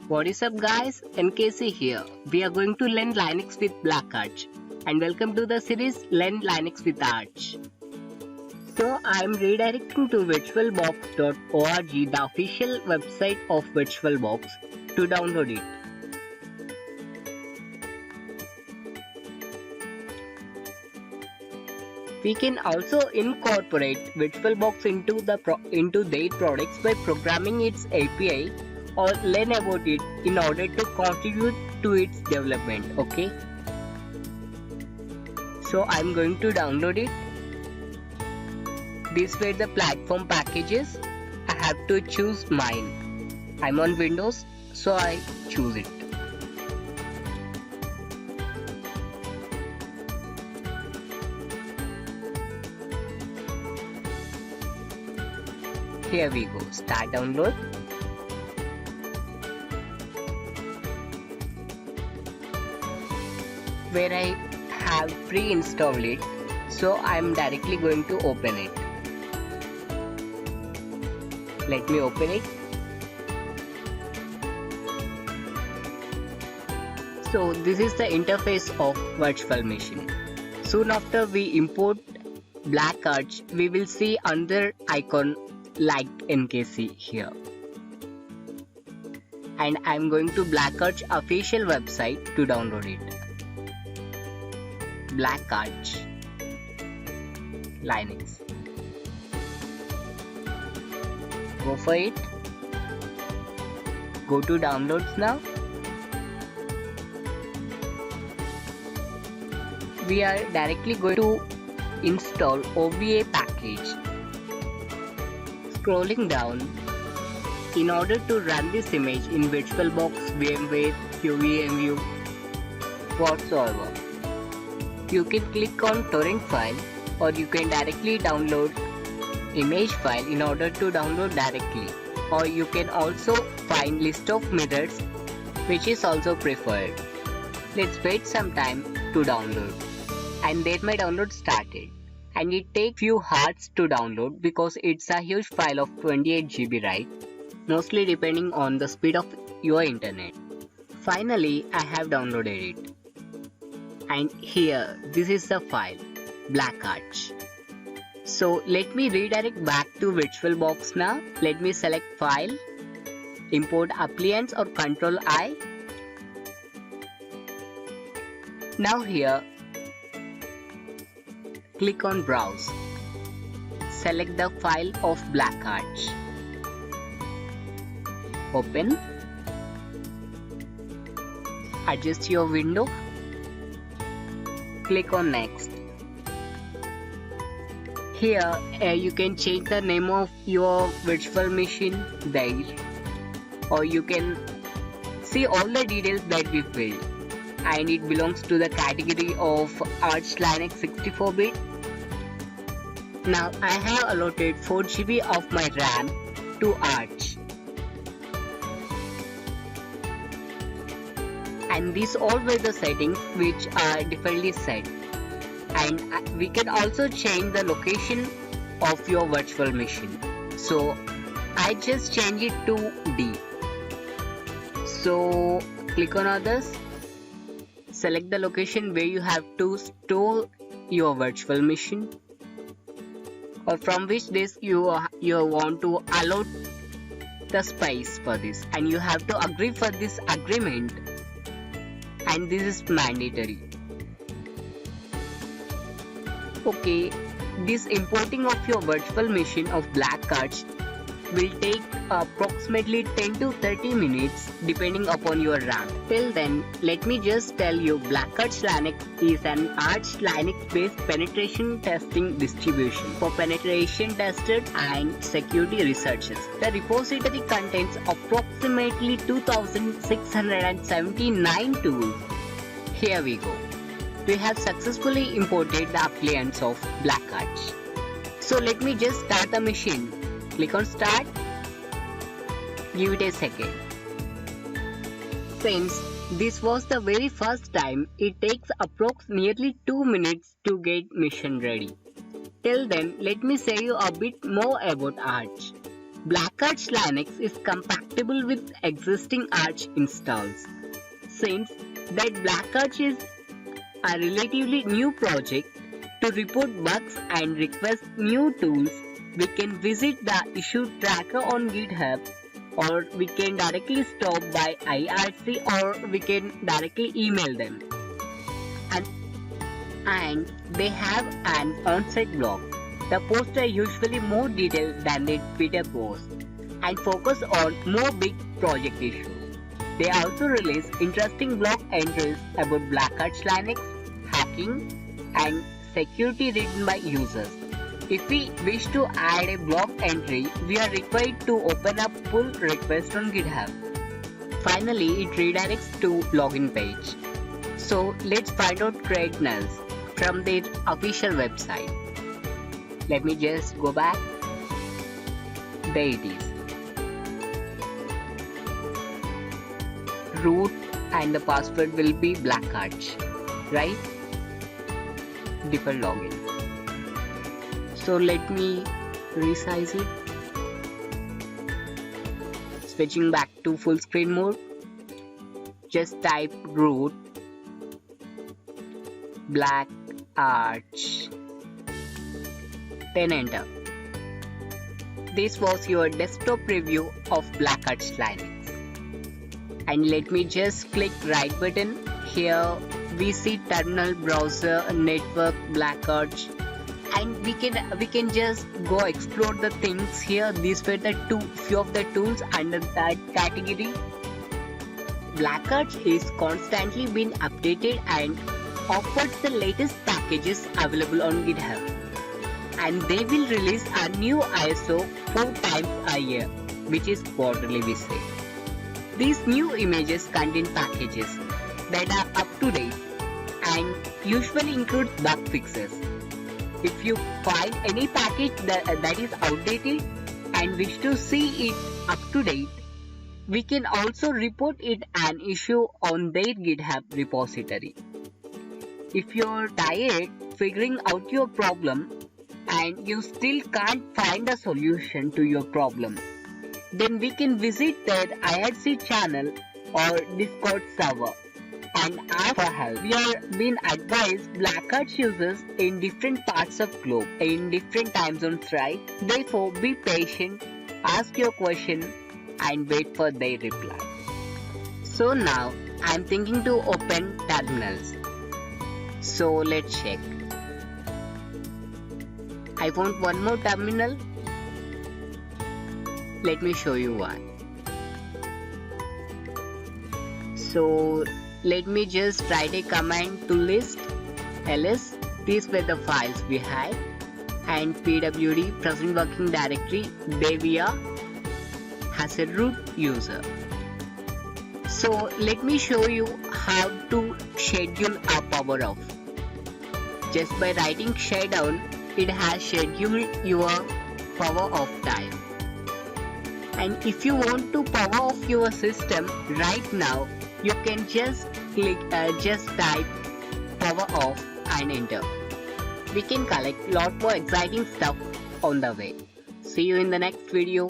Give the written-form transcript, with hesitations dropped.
What is up guys, NKC here. We are going to learn Linux with Black Arch and welcome to the series Learn Linux with Arch. So I am redirecting to virtualbox.org, the official website of VirtualBox, to download it. We can also incorporate VirtualBox into their products by programming its API or learn about it in order to contribute to its development. Okay, so I'm going to download it. These were the platform packages. I have to choose mine. I'm on Windows, so I choose it. Here we go, start download. Where I have pre-installed it, so I'm directly going to open it. Let me open it. So this is the interface of virtual machine. Soon after we import Black Arch, we will see another icon like NKC here. And I'm going to Black Arch official website to download it. Black Arch Linux. Go for it. Go to downloads now. We are directly going to install OVA package. Scrolling down. In order to run this image in VirtualBox, VMware, QEMU, whatsoever, you can click on torrent file or you can directly download image file in order to download directly, or you can also find list of mirrors, which is also preferred. Let's wait some time to download. And there my download started, and it takes few hours to download because it's a huge file of 28 GB, right? Mostly depending on the speed of your internet. Finally, I have downloaded it. And here, this is the file, Black Arch. So let me redirect back to VirtualBox now. Let me select File, Import Appliance or Control I. Now here, click on Browse. Select the file of Black Arch. Open. Adjust your window. Click on Next. Here you can change the name of your virtual machine there, or you can see all the details that we filled, and it belongs to the category of Arch Linux 64-bit. Now I have allotted 4 GB of my RAM to Arch. And these all were the settings which are defaultly set, and we can also change the location of your virtual machine. So I just change it to D. So click on others, select the location where you have to store your virtual machine, or from which disk you want to allot the space for this, and you have to agree for this agreement. And this is mandatory. Okay, this importing of your virtual machine of Black Arch will take approximately 10 to 30 minutes depending upon your RAM. Till then, let me just tell you, Black Arch Linux is an Arch Linux based penetration testing distribution for penetration testers and security researchers. The repository contains approximately 2679 tools. Here we go. We have successfully imported the appliance of Black Arch. So let me just start the machine. Click on Start. Give it a second. Since this was the very first time, it takes nearly 2 minutes to get mission ready. Till then, let me say you a bit more about Arch. Black Arch Linux is compatible with existing Arch installs. Since that Black Arch is a relatively new project, to report bugs and request new tools, we can visit the issue tracker on GitHub, or we can directly stop by IRC, or we can directly email them. And they have an on-site blog. The posts are usually more detailed than the Twitter posts and focus on more big project issues. They also release interesting blog entries about Black Arch Linux, hacking, and security written by users. If we wish to add a blog entry, we are required to open up pull request on GitHub. Finally, it redirects to login page. So let's find out create nulls from their official website. Let me just go back. There it is. Root and the password will be Black Arch, right? Default login. So let me resize it. Switching back to full screen mode. Just type root Black Arch, then enter. This was your desktop review of Black Arch Linux. And let me just click right button. Here we see terminal, browser, network, Black Arch, and we can just go explore the things here. These were the few of the tools under that category. Black Arch is constantly being updated and offers the latest packages available on GitHub, and they will release a new ISO 4 times a year, which is quarterly we say. These new images contain packages that are up to date and usually include bug fixes. If you find any package that is outdated and wish to see it up to date, we can also report it an issue on their GitHub repository. If you're tired figuring out your problem and you still can't find a solution to your problem, then we can visit their IRC channel or Discord server and ask for help. We are being advised Black Arch users in different parts of globe, in different time zones, right? Therefore, be patient, ask your question and wait for their reply. So now, I am thinking to open terminals. So let's check. I want one more terminal. Let me show you one. So let me just write a command to list ls. These were the files we had, and pwd present working directory devia has a root user. So let me show you how to schedule a power off. Just by writing shutdown, it has scheduled your power off time. And if you want to power off your system right now, you can just type power off and enter. We can collect lot more exciting stuff on the way. See you in the next video.